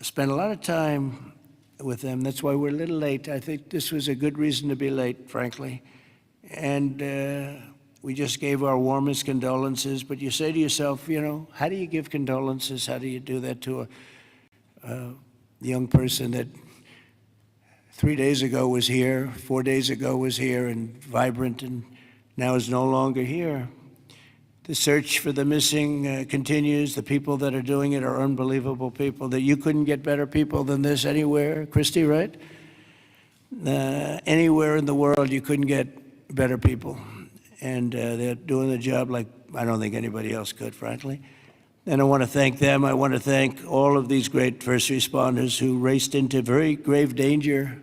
spent a lot of time with them. That's why we're a little late. I think this was a good reason to be late, frankly. And we just gave our warmest condolences. But you say to yourself, you know, how do you give condolences? How do you do that to a young person that 3 days ago was here, 4 days ago was here and vibrant, and now is no longer here? The search for the missing continues. The people that are doing it are unbelievable people. That you couldn't get better people than this anywhere, Christy, right? Anywhere in the world you couldn't get better people. And they're doing the job like I don't think anybody else could, frankly. And I want to thank them. I want to thank all of these great first responders who raced into very grave danger.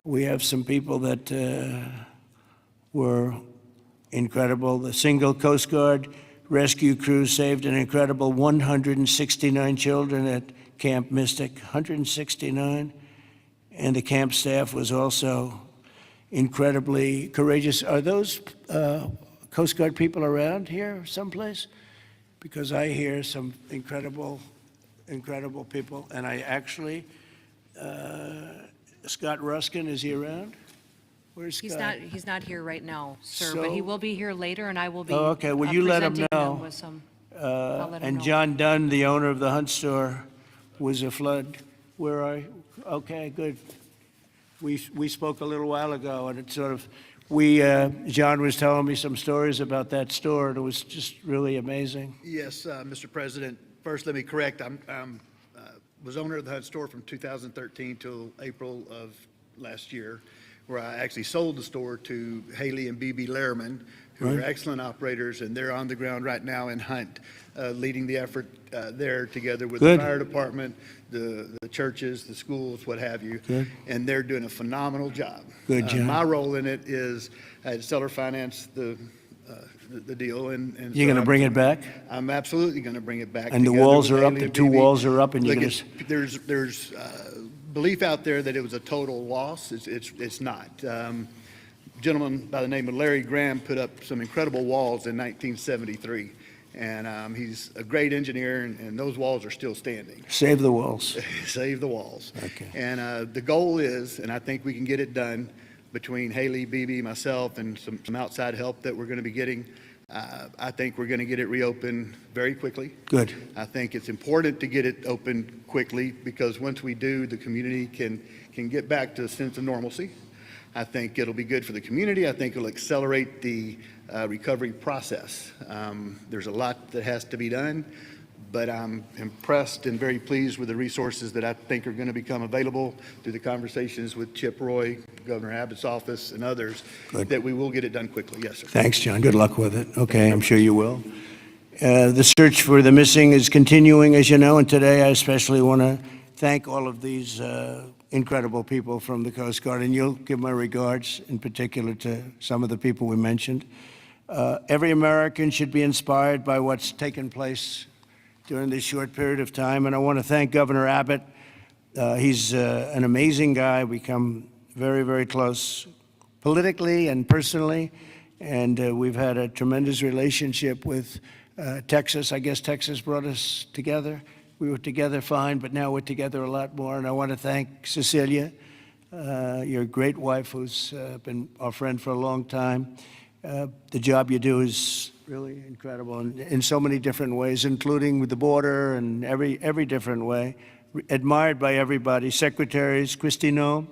We have some people that were incredible. The single Coast Guard rescue crew saved an incredible 169 children at Camp Mystic, 169. And the camp staff was also incredibly courageous. Are those Coast Guard people around here someplace? Because I hear some incredible people. And I actually, Scott Ruskin, is he around? Where's Scott? He's not here right now, sir, So- but he will be here later, and I will be okay. Will you let him presenting know? with some, I'll let him And know. John Dunn, the owner of the Hunt store, was a flood. Where are you? Okay, good. We spoke a little while ago, and it sort of, John was telling me some stories about that store, and it was just really amazing. Yes, Mr. President. First, let me correct. I was owner of the Hunt store from 2013 till April of last year, where I actually sold the store to Haley and BB Lehrman, who are excellent operators, and they're on the ground right now in Hunt, leading the effort there together with Good. the fire department, the churches, the schools, what have you. Good. And they're doing a phenomenal job. Good job. My role in it is I had seller finance the deal. And You're so going to I'm- bring it back? I'm absolutely going to bring it back. And the together walls with are up, Haley the and two BB. walls are up, and you're Look, going to... there's belief out there that it was a total loss. It's not. Gentleman by the name of Larry Graham put up some incredible walls in 1973, and he's a great engineer, and those walls are still standing. Save the walls. Save the walls. Okay. And the goal is, and I think we can get it done between Haley, BB, myself, and some outside help that we're going to be getting. I think we're going to get it reopened very quickly. Good. I think it's important to get it open quickly because once we do, the community can get back to a sense of normalcy. I think it'll be good for the community. I think it'll accelerate the recovery process. There's a lot that has to be done, but I'm impressed and very pleased with the resources that I think are going to become available through the conversations with Chip Roy, Governor Abbott's office, and others, Good. that we will get it done quickly. Yes, sir. Thanks, John. Good luck with it. Okay, I'm sure you will. The search for the missing is continuing, as you know, and today I especially want to thank all of these incredible people from the Coast Guard, and you'll give my regards in particular to some of the people we mentioned. Every American should be inspired by what's taken place during this short period of time, and I want to thank Governor Abbott. He's an amazing guy. We come very, very close politically and personally, and we've had a tremendous relationship with Texas. I guess Texas brought us together. We were together fine, but now we're together a lot more. And I want to thank Cecilia, your great wife, who's been our friend for a long time. The job you do is really incredible in so many different ways, including with the border and every different way. Admired by everybody. Secretaries, Kristi Noem,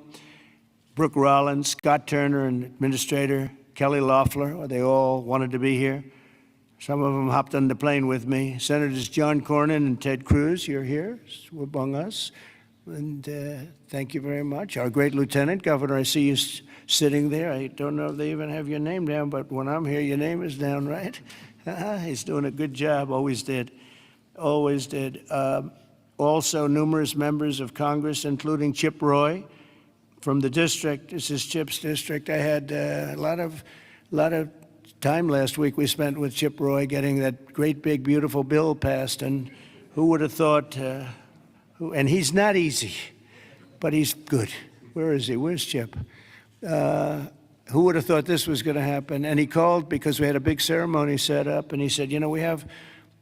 Brooke Rollins, Scott Turner, and Administrator Kelly Loeffler. They all wanted to be here. Some of them hopped on the plane with me. Senators John Cornyn and Ted Cruz, you're here among us. And thank you very much. Our great Lieutenant Governor, I see you sitting there. I don't know if they even have your name down, but when I'm here, your name is down, right? He's doing a good job, always did. Always did. Also, numerous members of Congress, including Chip Roy from the district. This is Chip's district. I had a lot of time last week we spent with Chip Roy getting that great, big, beautiful bill passed. And who would have thought, and he's not easy, but he's good. Where is he? Where's Chip? Who would have thought this was going to happen? And he called because we had a big ceremony set up, and he said, you know, we have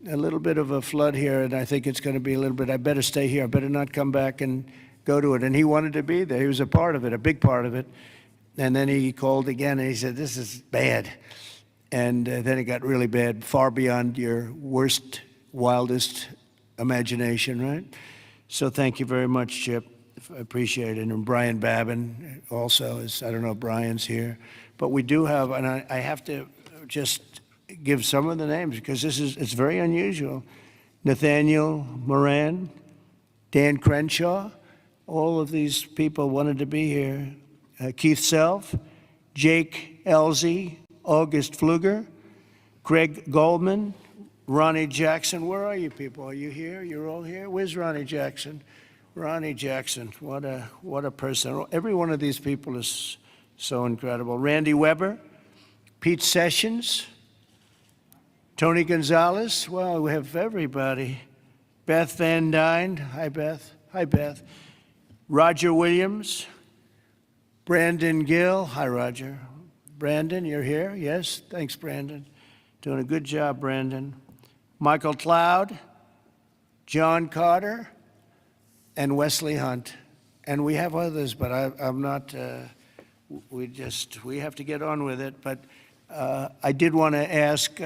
a little bit of a flood here, and I think it's going to be a little bit, I better stay here. I better not come back and go to it. And he wanted to be there. He was a part of it, a big part of it. And then he called again, and he said, this is bad. And then it got really bad, far beyond your worst, wildest imagination, right? So thank you very much, Chip. I appreciate it. And Brian Babin also is, I don't know if Brian's here. But we do have, and I have to just give some of the names because it's very unusual. Nathaniel Moran, Dan Crenshaw, all of these people wanted to be here. Keith Self, Jake Elzey, August Pfluger, Craig Goldman, Ronnie Jackson. Where are you people? Are you here? You're all here? Where's Ronnie Jackson? Ronnie Jackson, what a person. Every one of these people is so incredible. Randy Weber, Pete Sessions, Tony Gonzalez. Well, we have everybody. Beth Van Dyne. Hi, Beth. Hi, Beth. Roger Williams. Brandon Gill. Hi, Roger. Brandon, you're here? Yes? Thanks, Brandon. Doing a good job, Brandon. Michael Cloud, John Carter, and Wesley Hunt. And we have others, but I'm not, we have to get on with it. But I did want to ask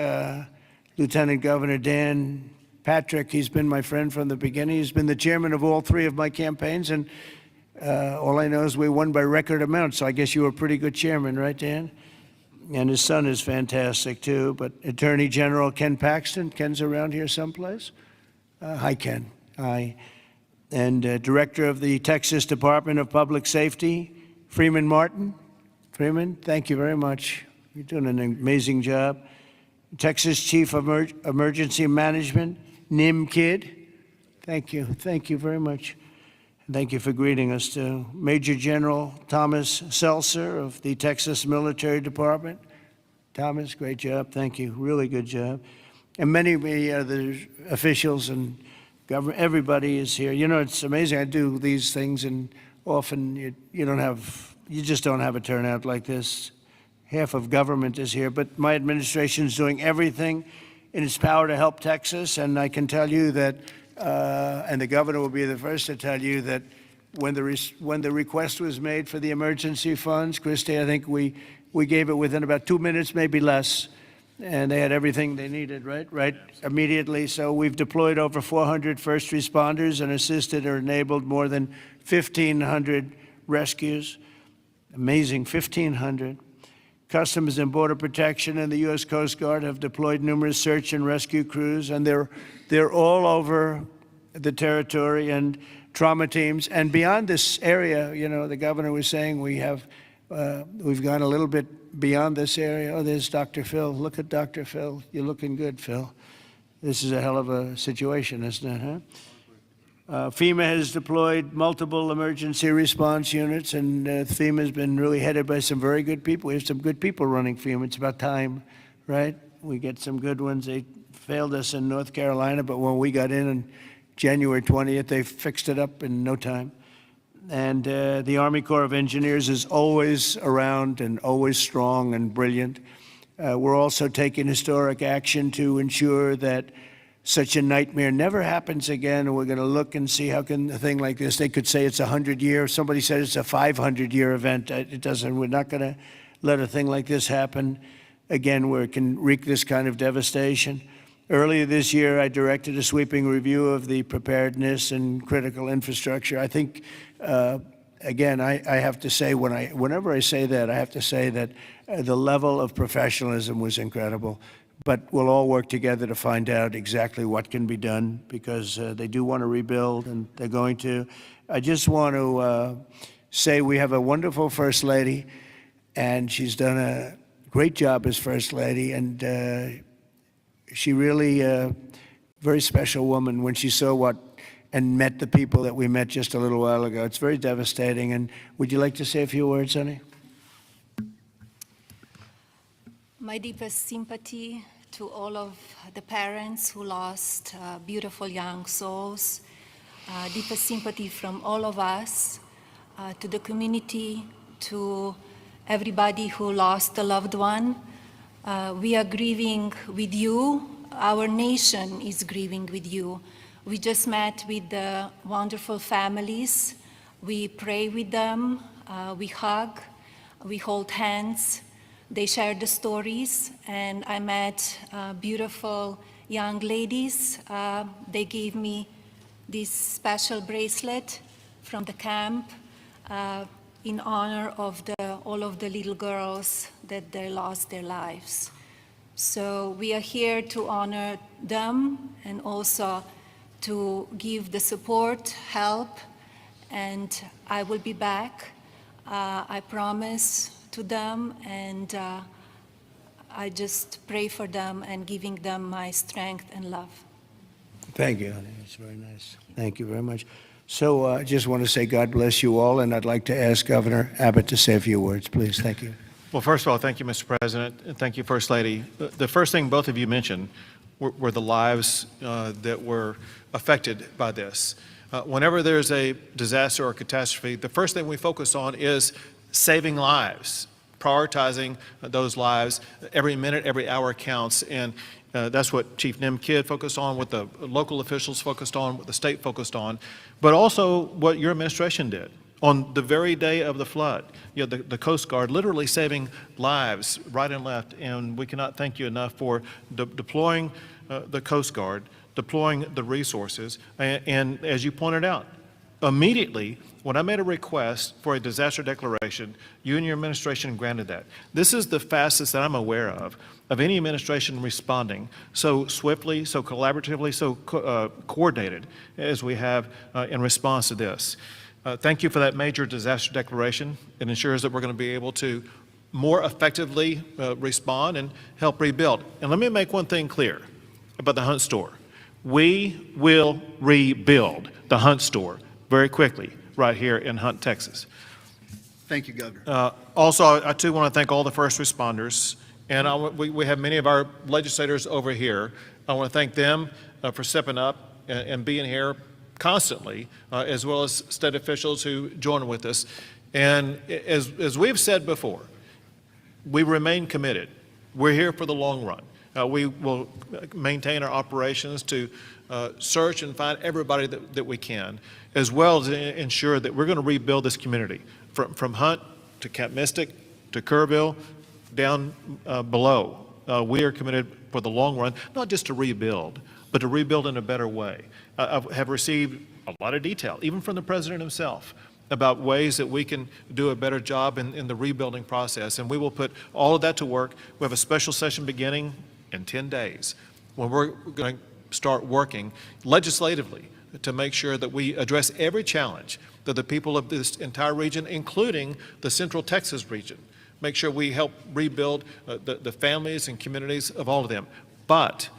Lieutenant Governor Dan Patrick. He's been my friend from the beginning. He's been the chairman of all three of my campaigns, and all I know is we won by record amounts, so I guess you were a pretty good chairman, right, Dan? And his son is fantastic, too. But Attorney General Ken Paxton. Ken's around here someplace. Hi, Ken. Hi. And Director of the Texas Department of Public Safety, Freeman Martin. Freeman, thank you very much. You're doing an amazing job. Texas Chief of Emergency Management, Nim Kidd. Thank you. Thank you very much. Thank you for greeting us, too. Major General Thomas Seltzer of the Texas Military Department. Thomas, great job. Thank you. Really good job. And many other officials and government, everybody is here. You know, it's amazing. I do these things, and often you just don't have a turnout like this. Half of government is here, but my administration is doing everything in its power to help Texas, and I can tell you that and the governor will be the first to tell you that when the request was made for the emergency funds, Christie, I think we gave it within about 2 minutes, maybe less, and they had everything they needed, right, immediately. So we've deployed over 400 first responders and assisted or enabled more than 1,500 rescues. Amazing, 1,500. Customs and Border Protection and the U.S. Coast Guard have deployed numerous search and rescue crews, and they're all over the territory, and trauma teams. And beyond this area, you know, the governor was saying we've gone a little bit beyond this area. Oh, there's Dr. Phil. Look at Dr. Phil. You're looking good, Phil. This is a hell of a situation, isn't it, huh? FEMA has deployed multiple emergency response units, and FEMA has been really headed by some very good people. We have some good people running FEMA. It's about time, right? We get some good ones. They failed us in North Carolina, but when we got in on January 20th, they fixed it up in no time. And the Army Corps of Engineers is always around and always strong and brilliant. We're also taking historic action to ensure that such a nightmare never happens again. And we're going to look and see how can a thing like this, they could say it's 100-year. Somebody said it's a 500-year event. It doesn't. We're not going to let a thing like this happen again where it can wreak this kind of devastation. Earlier this year, I directed a sweeping review of the preparedness and critical infrastructure. I think, again, I have to say, whenever I say that, I have to say that the level of professionalism was incredible. But we'll all work together to find out exactly what can be done, because they do want to rebuild, and they're going to. I just want to say we have a wonderful First Lady, and she's done a great job as First Lady, and she really very special woman when she saw and met the people that we met just a little while ago. It's very devastating. And would you like to say a few words, honey? My deepest sympathy to all of the parents who lost beautiful young souls. Deepest sympathy from all of us to the community, to everybody who lost a loved one. We are grieving with you our nation is grieving with you. We just met with the wonderful families. We pray with them, we hug, we hold hands. They share the stories, and I met beautiful young ladies. They gave me this special bracelet from the camp in honor of all of the little girls that they lost their lives. So we are here to honor them and also to give the support, help, and I will be back. I promise to them, and I just pray for them and giving them my strength and love. Thank you, honey. It's very nice. Thank you very much. So I just want to say God bless you all, and I'd like to ask Governor Abbott to say a few words, please. Thank you. Well, first of all, thank you, Mr. President, and thank you, First Lady. The first thing both of you mentioned were the lives that were affected by this. Whenever there's a disaster or catastrophe, the first thing we focus on is saving lives, prioritizing those lives. Every minute, every hour counts, and that's what Chief Nim Kidd focused on, what the local officials focused on, what the state focused on, but also what your administration did. On the very day of the flood, you know, the Coast Guard literally saving lives right and left, and we cannot thank you enough for deploying the Coast Guard, deploying the resources, and as you pointed out, immediately when I made a request for a disaster declaration, you and your administration granted that. This is the fastest that I'm aware of any administration responding so swiftly, so collaboratively, so coordinated as we have in response to this. Thank you for that major disaster declaration. It ensures that we're going to be able to more effectively respond and help rebuild. And let me make one thing clear about the Hunt store. We will rebuild the Hunt store very quickly right here in Hunt, Texas. Thank you, Governor. Also, I too want to thank all the first responders, and we have many of our legislators over here. I want to thank them for stepping up and being here constantly, as well as state officials who join with us. And as we've said before, we remain committed. We're here for the long run. We will maintain our operations to search and find everybody that we can, as well as ensure that we're going to rebuild this community from Hunt to Camp Mystic to Kerrville down below. We are committed for the long run, not just to rebuild, but to rebuild in a better way. I have received a lot of detail, even from the President himself, about ways that we can do a better job in the rebuilding process, and we will put all of that to work. We have a special session beginning in 10 days when we're going to start working legislatively to make sure that we address every challenge that the people of this entire region, including the Central Texas region, make sure we help rebuild the families and communities of all of them. But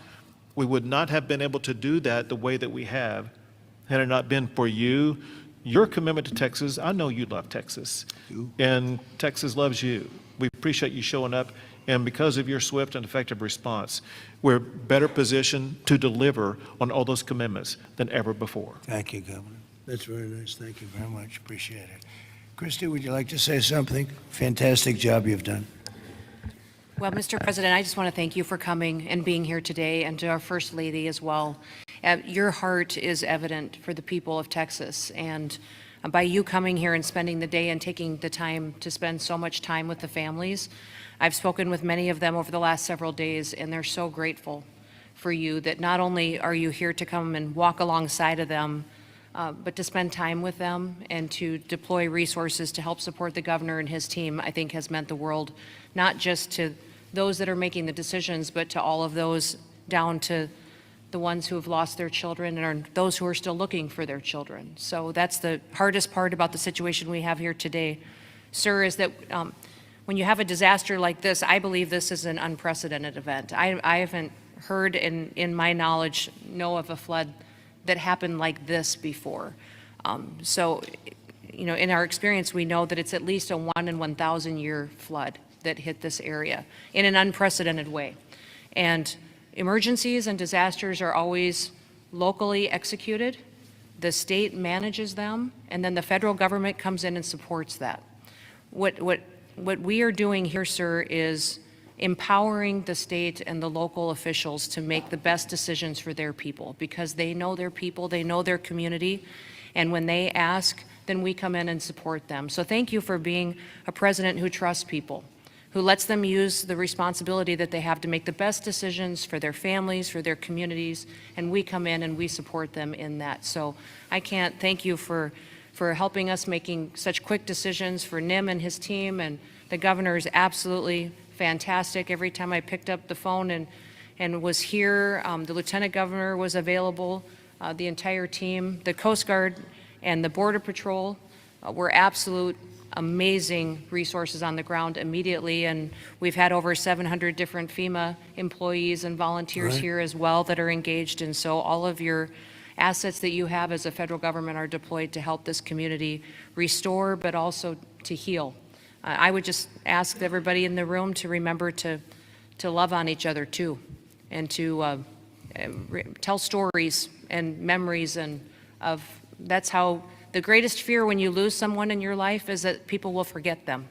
we would not have been able to do that the way that we have had it not been for you, your commitment to Texas. I know you love Texas, and Texas loves you. We appreciate you showing up, and because of your swift and effective response, we're better positioned to deliver on all those commitments than ever before. Thank you, Governor. That's very nice. Thank you very much. Appreciate it. Christy, would you like to say something? Fantastic job you've done. Well, Mr. President, I just want to thank you for coming and being here today, and to our First Lady as well. Your heart is evident for the people of Texas, and by you coming here and spending the day and taking the time to spend so much time with the families, I've spoken with many of them over the last several days, and they're so grateful for you that not only are you here to come and walk alongside of them, but to spend time with them and to deploy resources to help support the governor and his team, I think has meant the world, not just to those that are making the decisions, but to all of those down to the ones who have lost their children and are those who are still looking for their children. So that's the hardest part about the situation we have here today, sir, is that when you have a disaster like this, I believe this is an unprecedented event. I haven't heard in my knowledge, know of a flood that happened like this before. So, you know, in our experience, we know that it's at least a 1 in 1,000 year flood that hit this area in an unprecedented way. And emergencies and disasters are always locally executed. The state manages them, and then the federal government comes in and supports that. What we are doing here, sir, is empowering the state and the local officials to make the best decisions for their people, because they know their people, they know their community, and when they ask, then we come in and support them. So thank you for being a president who trusts people, who lets them use the responsibility that they have to make the best decisions for their families, for their communities, and we come in and we support them in that. So I can't thank you for helping us making such quick decisions, for Nim and his team, and the governor is absolutely fantastic. Every time I picked up the phone and was here, the lieutenant governor was available, the entire team, the Coast Guard and the Border Patrol were absolute amazing resources on the ground immediately, and we've had over 700 different FEMA employees and volunteers Right. here as well that are engaged, and so all of your assets that you have as a federal government are deployed to help this community restore, but also to heal. I would just ask everybody in the room to remember to love on each other too, and to tell stories and memories, and that's how the greatest fear when you lose someone in your life is that people will forget them.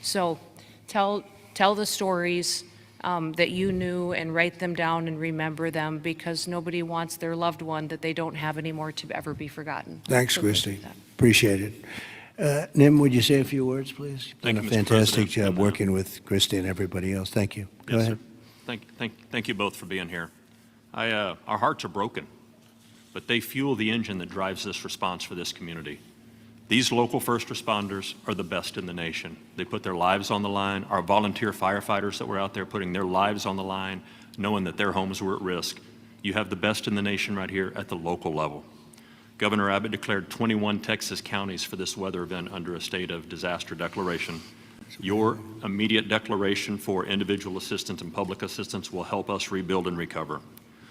So tell the stories that you knew, and write them down and remember them, because nobody wants their loved one that they don't have anymore to ever be forgotten. Thanks, So Christy. that. Appreciate it. Nim, would you say a few words, please? You've Thank done you, a Mr. fantastic President. job working with Christy and everybody else. Thank you. Go Yes, ahead. sir. Thank you both for being here. Our hearts are broken, but they fuel the engine that drives this response for this community. These local first responders are the best in the nation. They put their lives on the line. Our volunteer firefighters that were out there putting their lives on the line, knowing that their homes were at risk. You have the best in the nation right here at the local level. Governor Abbott declared 21 Texas counties for this weather event under a state of disaster declaration. Your immediate declaration for individual assistance and public assistance will help us rebuild and recover.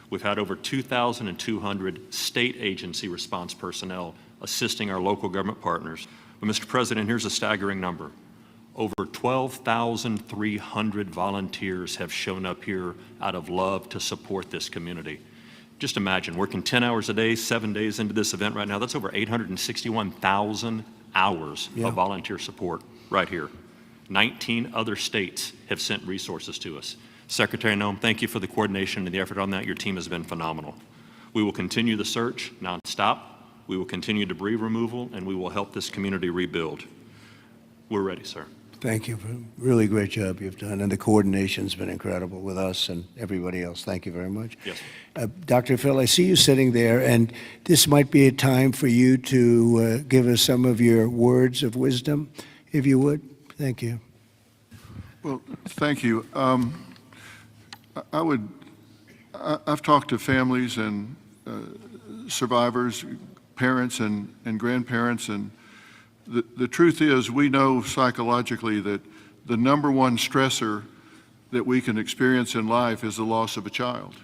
We've had over 2,200 state agency response personnel assisting our local government partners. But Mr. President, here's a staggering number. Over 12,300 volunteers have shown up here out of love to support this community. Just imagine, working 10 hours a day, 7 days into this event right now, that's over 861,000 hours Yeah. of volunteer support right here. 19 other states have sent resources to us. Secretary Noem, thank you for the coordination and the effort on that. Your team has been phenomenal. We will continue the search nonstop. We will continue debris removal, and we will help this community rebuild. We're ready, sir. Thank you for a really great job you've done, and the coordination's been incredible with us and everybody else. Thank you very much. Yes. Dr. Phil, I see you sitting there, and this might be a time for you to give us some of your words of wisdom, if you would. Thank you. Well, thank you. I've talked to families and survivors, parents and grandparents, and the truth is, we know psychologically that the number one stressor that we can experience in life is the loss of a child.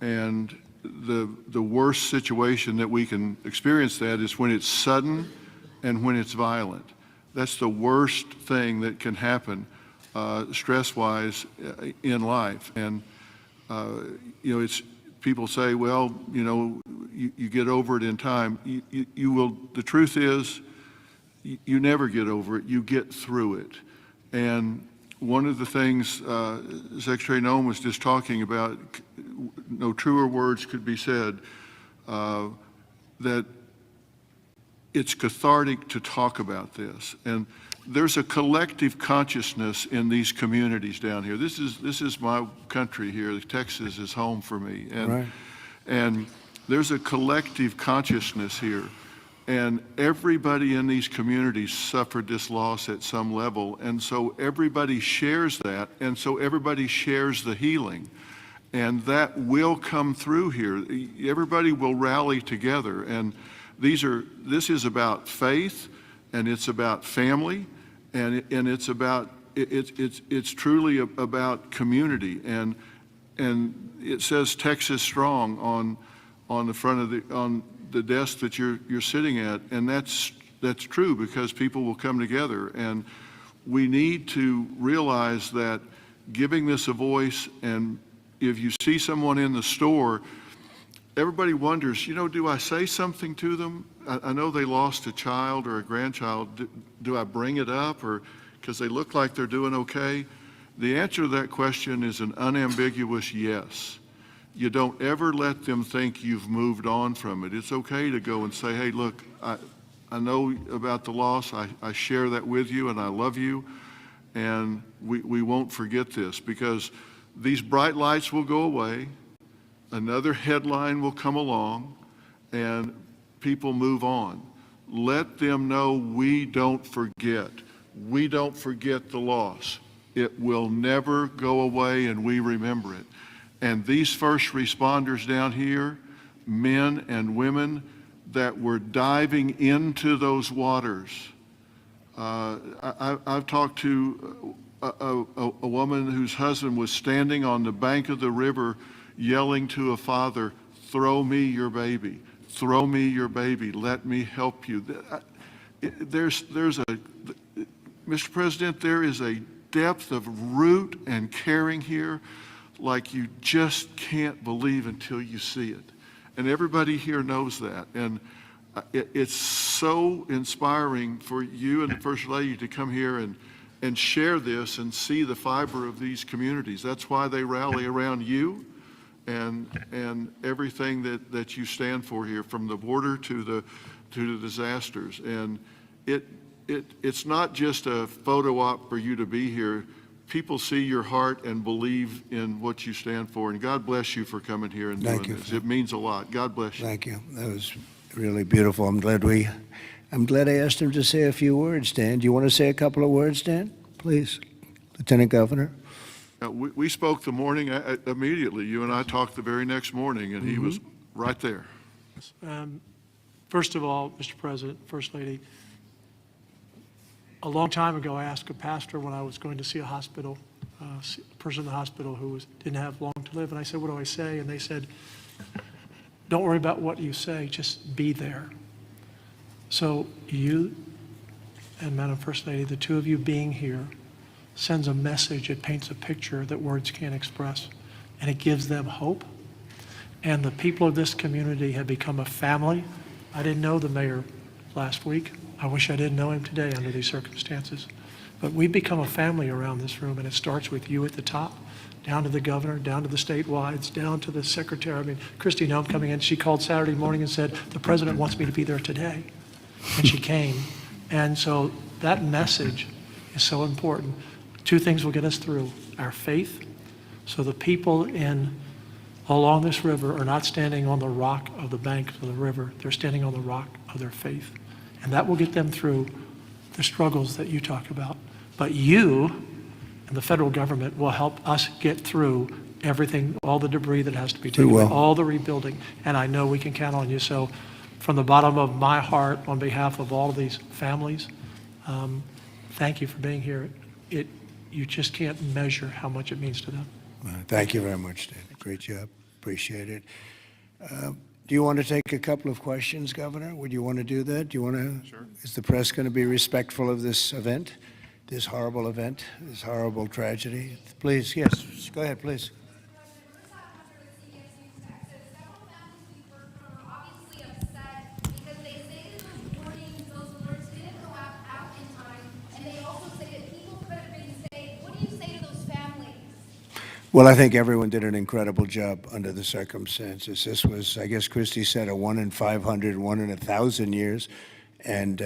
And the worst situation that we can experience that is when it's sudden and when it's violent. That's the worst thing that can happen stress-wise in life. And it's people say, well, you get over it in time. You will. The truth is, you never get over it. You get through it. And one of the things Secretary Noem was just talking about, no truer words could be said, that it's cathartic to talk about this. And there's a collective consciousness in these communities down here. This is my country here. Texas is home for me. And, Right. and there's a collective consciousness here. And everybody in these communities suffered this loss at some level. And so everybody shares that. And so everybody shares the healing. And that will come through here. Everybody will rally together. And this is about faith, and it's about family, and it's about it's truly about community. And it says Texas Strong on the front of on the desk that you're sitting at, and that's true, because people will come together. And we need to realize that giving this a voice, and if you see someone in the store, everybody wonders, do I say something to them? I know they lost a child or a grandchild. Do I bring it up, or because they look like they're doing okay? The answer to that question is an unambiguous yes. You don't ever let them think you've moved on from it. It's okay to go and say, hey, look, I know about the loss. I share that with you, and I love you, and we won't forget this, because these bright lights will go away. Another headline will come along, and people move on. Let them know we don't forget. We don't forget the loss. It will never go away, and we remember it. And these first responders down here, men and women that were diving into those waters. I've talked to a woman whose husband was standing on the bank of the river yelling to a father, "Throw me your baby, throw me your baby, let me help you." Mr. President, there is a depth of root and caring here like you just can't believe until you see it. And everybody here knows that. And it's so inspiring for you and the First Lady to come here and share this and see the fiber of these communities. That's why they rally around you and everything that you stand for here, from the border to the disasters. And it's not just a photo op for you to be here. People see your heart and believe in what you stand for. And God bless you for coming here and doing this. It means a lot. God bless you. Thank you. That was really beautiful. I'm glad I asked him to say a few words, Dan. Do you want to say a couple of words, Dan? Please, Lieutenant Governor. We spoke the morning immediately. You and I talked the very next morning, and he was right there. First of all, Mr. President, First Lady, a long time ago, I asked a pastor when I was going to see a hospital, a person in the hospital who didn't have long to live, and I said, "What do I say?" And they said, "Don't worry about what you say, just be there." So you and Madam First Lady, the two of you being here, sends a message. It paints a picture that words can't express, and it gives them hope. And the people of this community have become a family. I didn't know the mayor last week. I wish I didn't know him today under these circumstances. But we've become a family around this room, and it starts with you at the top, down to the governor, down to the statewide, down to the secretary. I mean, Christy Nome coming in, she called Saturday morning and said, "The president wants me to be there today." And she came. And so that message is so important. Two things will get us through: our faith, so the people along this river are not standing on the rock of the bank of the river, they're standing on the rock of their faith. And that will get them through the struggles that you talk about. But you and the federal government will help us get through everything, all the debris that has to be taken away, all the rebuilding. And I know we can count on you. So from the bottom of my heart, on behalf of all of these families, thank you for being here. You just can't measure how much it means to them. Thank you very much, Dan. Great job. Appreciate it. Do you want to take a couple of questions, Governor? Would you want to do that? Do you want to? Sure. Is the press going to be respectful of this event, this horrible event, this horrible tragedy? Please, yes. Go ahead, please. Well, I think everyone did an incredible job under the circumstances. This was, I guess Christy said, a 1 in 500, 1 in 1,000 years. And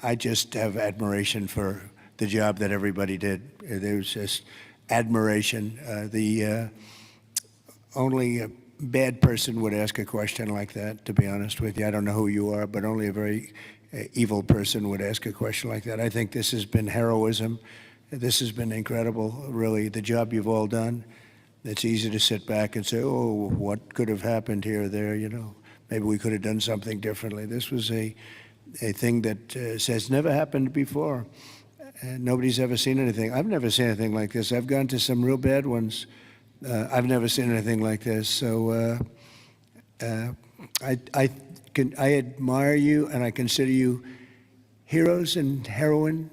I just have admiration for the job that everybody did. There's just admiration. The only a bad person would ask a question like that, to be honest with you. I don't know who you are, but only a very evil person would ask a question like that. I think this has been heroism. This has been incredible, really, the job you've all done. It's easy to sit back and say, oh, what could have happened here or there, you know. Maybe we could have done something differently. This was a thing that has never happened before. And nobody's ever seen anything. I've never seen anything like this. I've gone to some real bad ones. I've never seen anything like this. So I admire you, and I consider you heroes and heroine.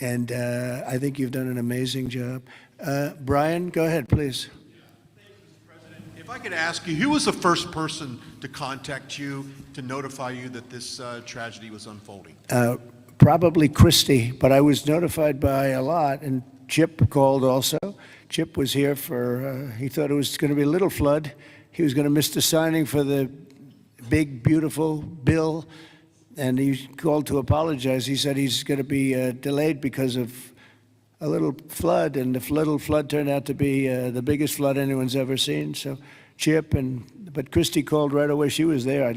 And I think you've done an amazing job. Brian, go ahead, please. Thank you, Mr. President. If I could ask you, who was the first person to contact you to notify you that this tragedy was unfolding? Probably Christy, but I was notified by a lot, and Chip called also. Chip was here for, he thought it was going to be a little flood. He was going to miss the signing for the big, beautiful bill, and he called to apologize. He said he's going to be delayed because of a little flood, and the little flood turned out to be the biggest flood anyone's ever seen. So Chip, but Christy called right away. She was there. I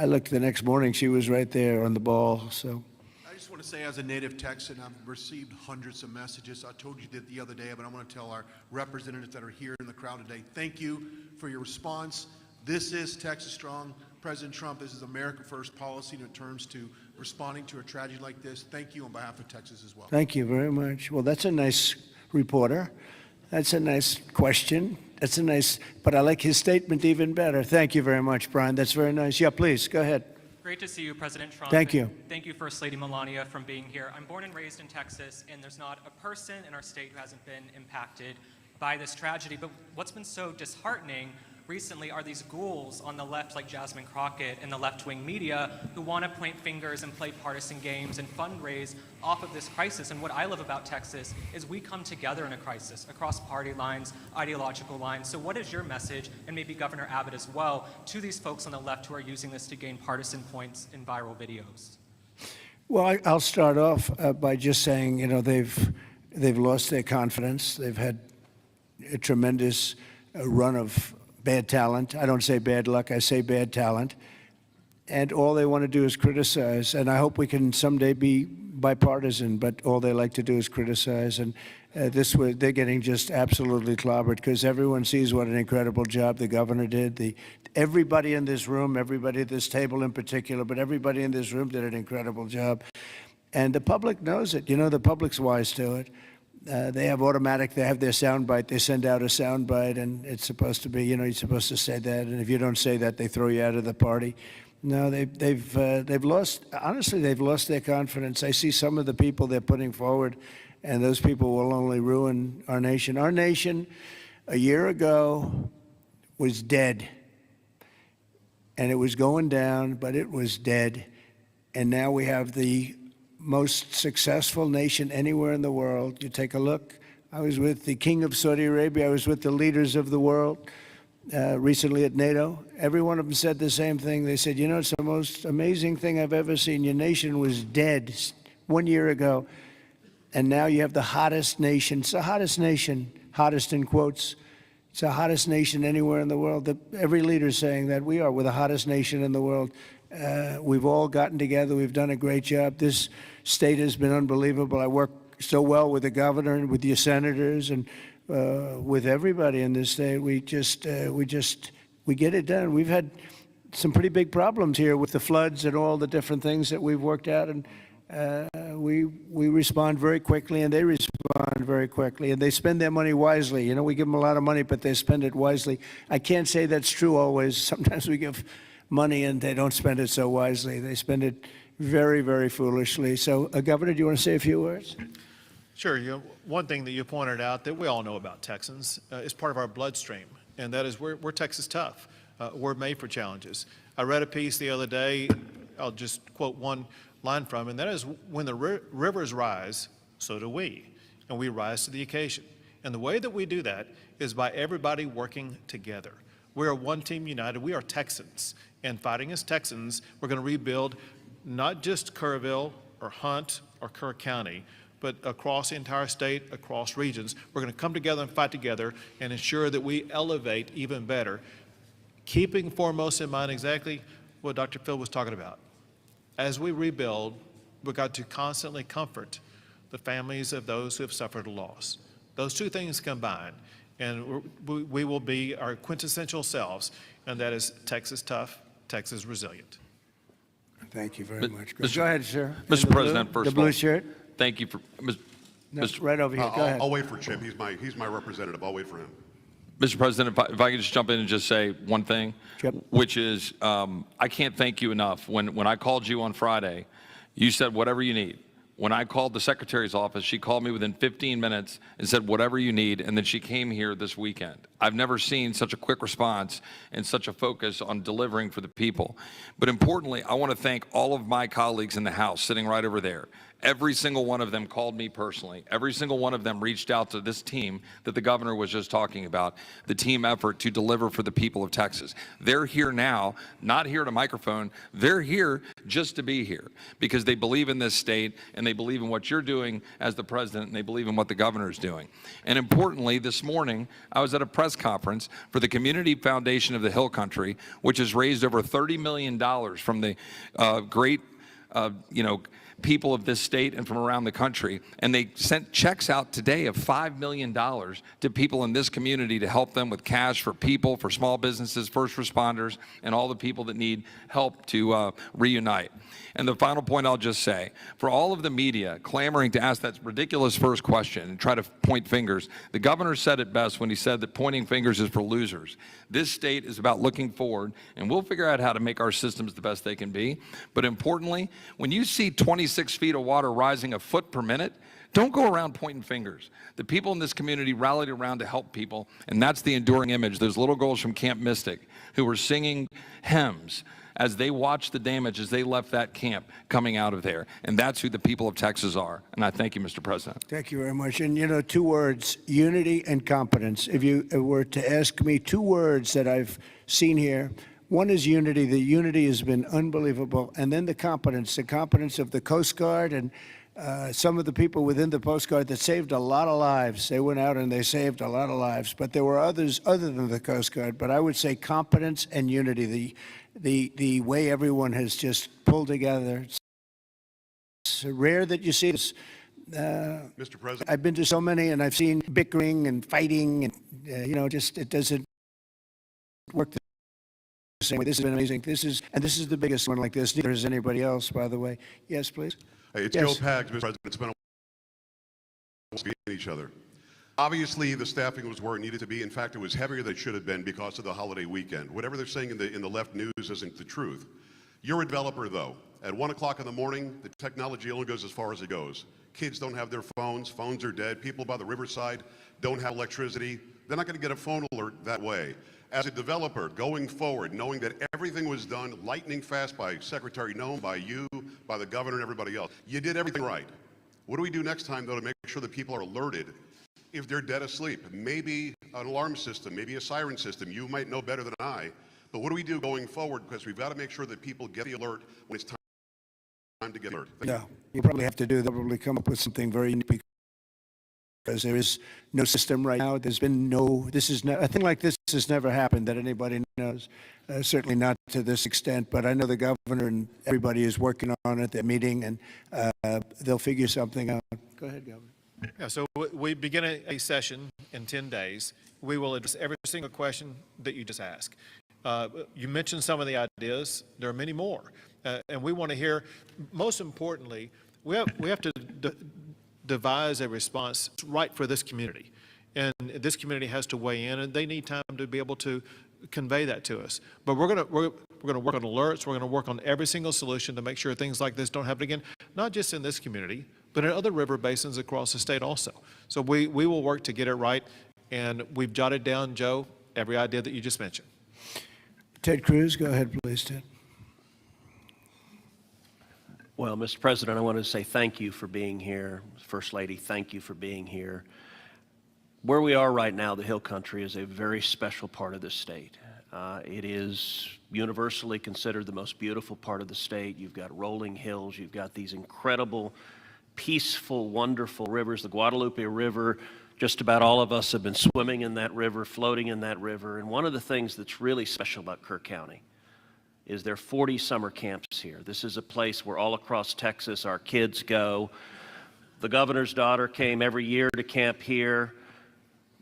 looked the next morning. She was right there on the ball. So I just want to say, as a native Texan, I've received hundreds of messages. I told you that the other day, but I want to tell our representatives that are here in the crowd today, thank you for your response. This is Texas Strong. President Trump, this is America First policy in terms to responding to a tragedy like this. Thank you on behalf of Texas as well. thank you very much. Well, that's a nice reporter. That's a nice question. That's a nice, but I like his statement even better. Thank you very much, Brian. That's very nice. Yeah, please, go ahead. Great to see you, President Trump. Thank you. And thank you, First Lady Melania, for being here. I'm born and raised in Texas, and there's not a person in our state who hasn't been impacted by this tragedy. But what's been so disheartening recently are these ghouls on the left, like Jasmine Crockett and the left-wing media, who want to point fingers and play partisan games and fundraise off of this crisis. And what I love about Texas is we come together in a crisis across party lines, ideological lines. So what is your message, and maybe Governor Abbott as well, to these folks on the left who are using this to gain partisan points in viral videos? Well, I'll start off by just saying, you know, they've lost their confidence. They've had a tremendous run of bad talent. I don't say bad luck, I say bad talent. And all they want to do is criticize. And I hope we can someday be bipartisan, but all they like to do is criticize. And they're getting just absolutely clobbered because everyone sees what an incredible job the governor did. Everybody in this room, everybody at this table in particular, but everybody in this room did an incredible job. And the public knows it. You know, the public's wise to it. They have their soundbite. They send out a soundbite, and it's supposed to be, you know, you're supposed to say that. And if you don't say that, they throw you out of the party. No, they've lost. Honestly, they've lost their confidence. I see some of the people they're putting forward, and those people will only ruin our nation. Our nation, a year ago, was dead, and it was going down, but it was dead. And now we have the most successful nation anywhere in the world. You take a look. I was with the King of Saudi Arabia. I was with the leaders of the world recently at NATO. Every one of them said the same thing. They said, you know, it's the most amazing thing I've ever seen. Your nation was dead 1 year ago, and now you have the hottest nation. It's the hottest nation, hottest in quotes. It's the hottest nation anywhere in the world. Every leader is saying that we're the hottest nation in the world. We've all gotten together. We've done a great job. This state has been unbelievable. I work so well with the governor and with your senators and with everybody in this state. We get it done. We've had some pretty big problems here with the floods and all the different things that we've worked out, and we respond very quickly, and they respond very quickly, and they spend their money wisely. You know, we give them a lot of money, but they spend it wisely. I can't say that's true always. Sometimes we give money and they don't spend it so wisely. They spend it very, very foolishly. So, Governor, do you want to say a few words? Sure. You know, one thing that you pointed out that we all know about Texans is part of our bloodstream, and that is we're Texas tough. We're made for challenges. I read a piece the other day, I'll just quote one line from, and that is, when the rivers rise, so do we, and we rise to the occasion. And the way that we do that is by everybody working together. We are one team united. We are Texans, and fighting as Texans, we're going to rebuild not just Kerrville or Hunt or Kerr County, but across the entire state, across regions. We're going to come together and fight together and ensure that we elevate even better, keeping foremost in mind exactly what Dr. Phil was talking about. As we rebuild, we've got to constantly comfort the families of those who have suffered a loss. Those two things combined, and we will be our quintessential selves, and that is Texas tough, Texas resilient. Thank you very much. Go ahead, sir. Mr. President, first the of all, blue shirt. thank you for, No, right over here. Go ahead. I'll wait for Chip. He's my representative. I'll wait for him. Mr. President, if I could just jump in and just say one thing, Chip. which is I can't thank you enough. When I called you on Friday, you said whatever you need. When I called the Secretary's office, she called me within 15 minutes and said whatever you need, and then she came here this weekend. I've never seen such a quick response and such a focus on delivering for the people. But importantly, I want to thank all of my colleagues in the House sitting right over there. Every single one of them called me personally. Every single one of them reached out to this team that the governor was just talking about, the team effort to deliver for the people of Texas. They're here now, not here at a microphone. They're here just to be here because they believe in this state and they believe in what you're doing as the president and they believe in what the governor's doing. And importantly, this morning, I was at a press conference for the Community Foundation of the Hill Country, which has raised over $30 million from the great people of this state and from around the country, and they sent checks out today of $5 million to people in this community to help them with cash for people, for small businesses, first responders, and all the people that need help to reunite. And the final point I'll just say, for all of the media clamoring to ask that ridiculous first question and try to point fingers, the governor said it best when he said that pointing fingers is for losers. This state is about looking forward, and we'll figure out how to make our systems the best they can be. But importantly, when you see 26 feet of water rising a foot per minute, don't go around pointing fingers. The people in this community rallied around to help people, and that's the enduring image. Those little girls from Camp Mystic who were singing hymns as they watched the damage as they left that camp coming out of there. And that's who the people of Texas are. And I thank you, Mr. President. Thank you very much. And, 2 words, unity and competence. If you were to ask me 2 words that I've seen here, one is unity. The unity has been unbelievable. And then the competence of the Coast Guard and some of the people within the Coast Guard that saved a lot of lives. They went out and they saved a lot of lives. But there were others other than the Coast Guard. But I would say competence and unity, the way everyone has just pulled together. It's rare that you see this. Mr. President. I've been to so many, and I've seen bickering and fighting, and it doesn't work the same way. This has been amazing. This is the biggest one like this. Neither is anybody else, by the way. Yes, please. Hey, it's Yes. Joe Pags, Mr. President. It's been a while being each other. Obviously, the staffing was where it needed to be. In fact, it was heavier than it should have been because of the holiday weekend. Whatever they're saying in the left news isn't the truth. You're a developer, though. At 1 o'clock in the morning, the technology only goes as far as it goes. Kids don't have their phones. Phones are dead. People by the riverside don't have electricity. They're not going to get a phone alert that way. As a developer, going forward, knowing that everything was done lightning fast by Secretary Noem, by you, by the governor, and everybody else, you did everything right. What do we do next time, though, to make sure that people are alerted if they're dead asleep? Maybe an alarm system, maybe a siren system. You might know better than I. But what do we do going forward? Because we've got to make sure that people get the alert when it's time to get alert. Yeah, you probably have to probably come up with something very unique because there is no system right now. There's been a thing like this has never happened that anybody knows. Certainly not to this extent, but I know the governor and everybody is working on it. They're meeting, and they'll figure something out. Go ahead, Governor. Yeah, so we begin a session in 10 days. We will address every single question that you just asked. You mentioned some of the ideas. There are many more. And we want to hear, most importantly, we have to devise a response right for this community. And this community has to weigh in, and they need time to be able to convey that to us. But we're going to work on alerts. We're going to work on every single solution to make sure things like this don't happen again, not just in this community, but in other river basins across the state also. So we will work to get it right, and we've jotted down, Joe, every idea that you just mentioned. Ted Cruz, go ahead, please, Ted. Well, Mr. President, I want to say thank you for being here. First Lady, thank you for being here. Where we are right now, the Hill Country, is a very special part of the state. It is universally considered the most beautiful part of the state. You've got rolling hills. You've got these incredible, peaceful, wonderful rivers. The Guadalupe River, just about all of us have been swimming in that river, floating in that river. And one of the things that's really special about Kerr County is there are 40 summer camps here. This is a place where all across Texas our kids go. The governor's daughter came every year to camp here.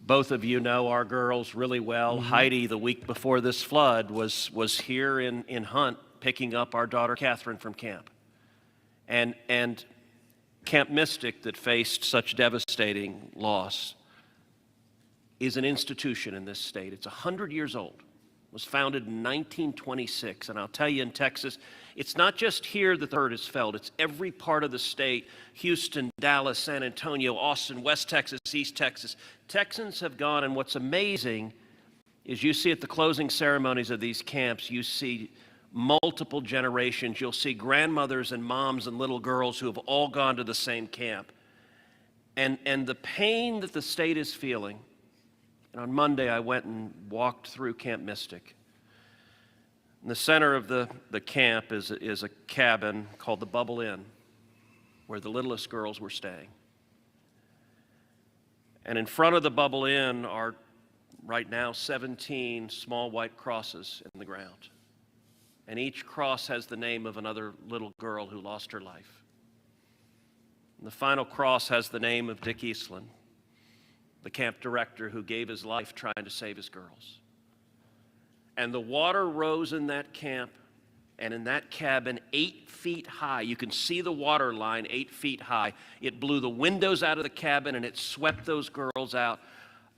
Both of you know our girls really well. Mm-hmm. Heidi, the week before this flood, was here in Hunt picking up our daughter Catherine from camp. And Camp Mystic, that faced such devastating loss, is an institution in this state. It's 100 years old. It was founded in 1926. And I'll tell you, in Texas, it's not just here that the hurt is felt. It's every part of the state: Houston, Dallas, San Antonio, Austin, West Texas, East Texas. Texans have gone, and what's amazing is you see at the closing ceremonies of these camps, you see multiple generations. You'll see grandmothers and moms and little girls who have all gone to the same camp. And the pain that the state is feeling, and on Monday I went and walked through Camp Mystic. In the center of the camp is a cabin called the Bubble Inn, where the littlest girls were staying. And in front of the Bubble Inn are right now 17 small white crosses in the ground. And each cross has the name of another little girl who lost her life. And the final cross has the name of Dick Eastland, the camp director who gave his life trying to save his girls. And the water rose in that camp and in that cabin 8 feet high. You can see the water line 8 feet high. It blew the windows out of the cabin and it swept those girls out.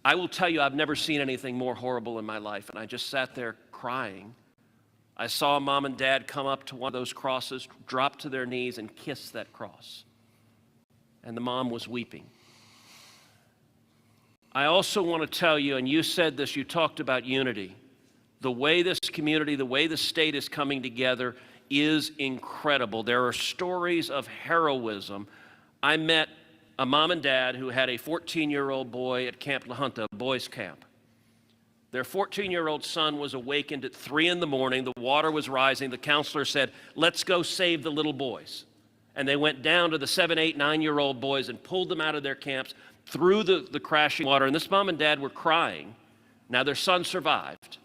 I will tell you, I've never seen anything more horrible in my life. And I just sat there crying. I saw mom and dad come up to one of those crosses, drop to their knees and kiss that cross. And the mom was weeping. I also want to tell you, and you said this, you talked about unity. The way this community, the way the state is coming together is incredible. There are stories of heroism. I met a mom and dad who had a 14-year-old boy at Camp La Junta, boys camp. Their 14-year-old son was awakened at 3 in the morning. The water was rising. The counselor said, let's go save the little boys. And they went down to the 7, 8, 9-year-old boys and pulled them out of their camps through the crashing water. And this mom and dad were crying. Now their son survived.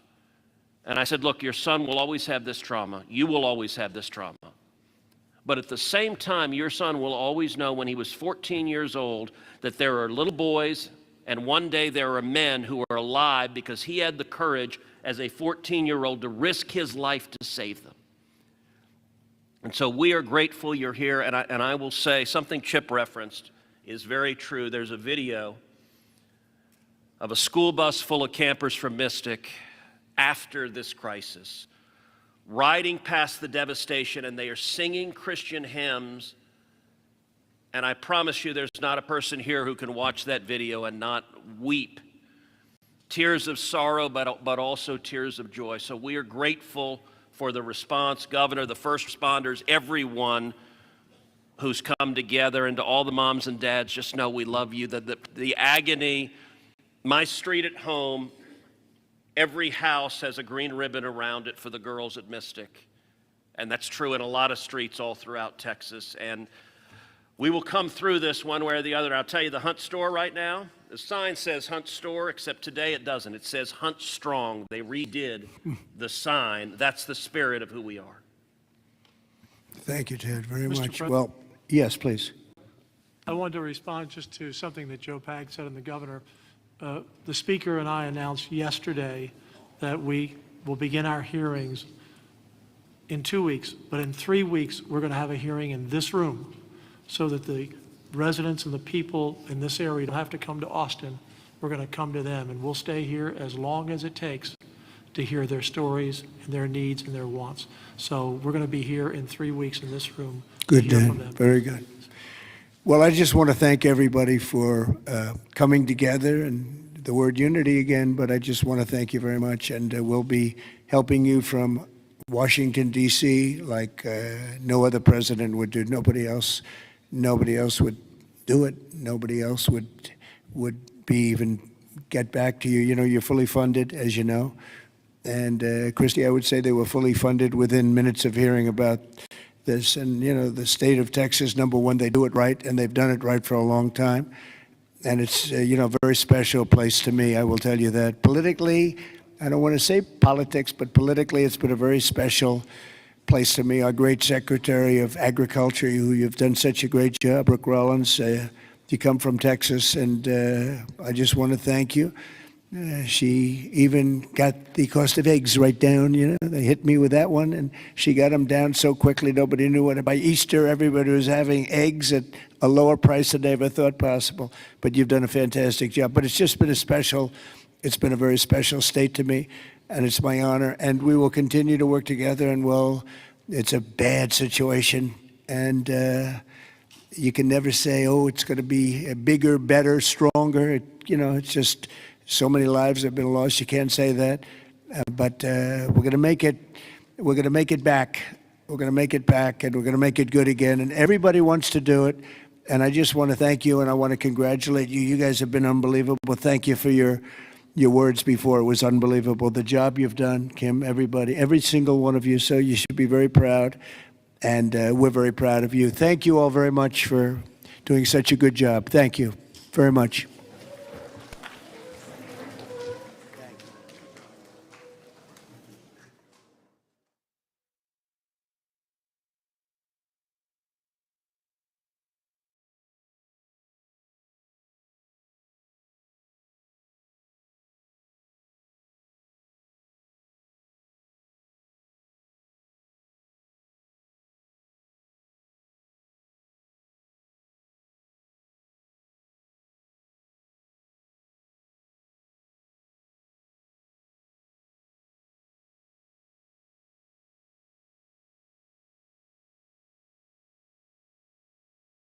And I said, look, your son will always have this trauma. You will always have this trauma. But at the same time, your son will always know when he was 14 years old that there are little boys and one day there are men who are alive because he had the courage as a 14-year-old to risk his life to save them. And so we are grateful you're here. And I will say something Chip referenced is very true. There's a video of a school bus full of campers from Mystic after this crisis, riding past the devastation, and they are singing Christian hymns. And I promise you there's not a person here who can watch that video and not weep. Tears of sorrow, but also tears of joy. So we are grateful for the response, Governor, the first responders, everyone who's come together, and to all the moms and dads, just know we love you. The agony, my street at home, every house has a green ribbon around it for the girls at Mystic. And that's true in a lot of streets all throughout Texas. And we will come through this one way or the other. I'll tell you, the Hunt store right now, the sign says Hunt store, except today it doesn't. It says Hunt Strong. They redid the sign. That's the spirit of who we are. Thank you, Ted, very Mr. much. President? Well, yes, please. I wanted to respond just to something that Joe Pag said and the governor. The speaker and I announced yesterday that we will begin our hearings in 2 weeks, but in 3 weeks, we're going to have a hearing in this room so that the residents and the people in this area don't have to come to Austin. We're going to come to them, and we'll stay here as long as it takes to hear their stories and their needs and their wants. So we're going to be here in 3 weeks in this room Good, to hear from Dan. them. Very good. Well, I just want to thank everybody for coming together, and the word unity again, but I just want to thank you very much. And we'll be helping you from Washington, D.C., like no other president would do. Nobody else would do it. Nobody else would be even get back to you. You know, you're fully funded, as you know. And Christy, I would say they were fully funded within minutes of hearing about this. And, you know, the state of Texas, number one, they do it right, and they've done it right for a long time. And it's, you know, a very special place to me, I will tell you that. Politically, I don't want to say politics, but politically it's been a very special place to me. Our great Secretary of Agriculture, who you've done such a great job, Brooke Rollins, you come from Texas, and I just want to thank you. She even got the cost of eggs right down, you know. They hit me with that one, and she got them down so quickly nobody knew what. By Easter, everybody was having eggs at a lower price than they ever thought possible. But you've done a fantastic job. But it's just been it's been a very special state to me, and it's my honor. And we will continue to work together, and well, it's a bad situation, and you can never say, oh, it's going to be bigger, better, stronger. You know, it's just so many lives have been lost. You can't say that. But we're going to make it. We're going to make it back. We're going to make it back, and we're going to make it good again. And everybody wants to do it. And I just want to thank you, and I want to congratulate you. You guys have been unbelievable. Thank you for your words before. It was unbelievable. The job you've done, Kim, everybody, every single one of you. So you should be very proud, and we're very proud of you. Thank you all very much for doing such a good job. Thank you very much.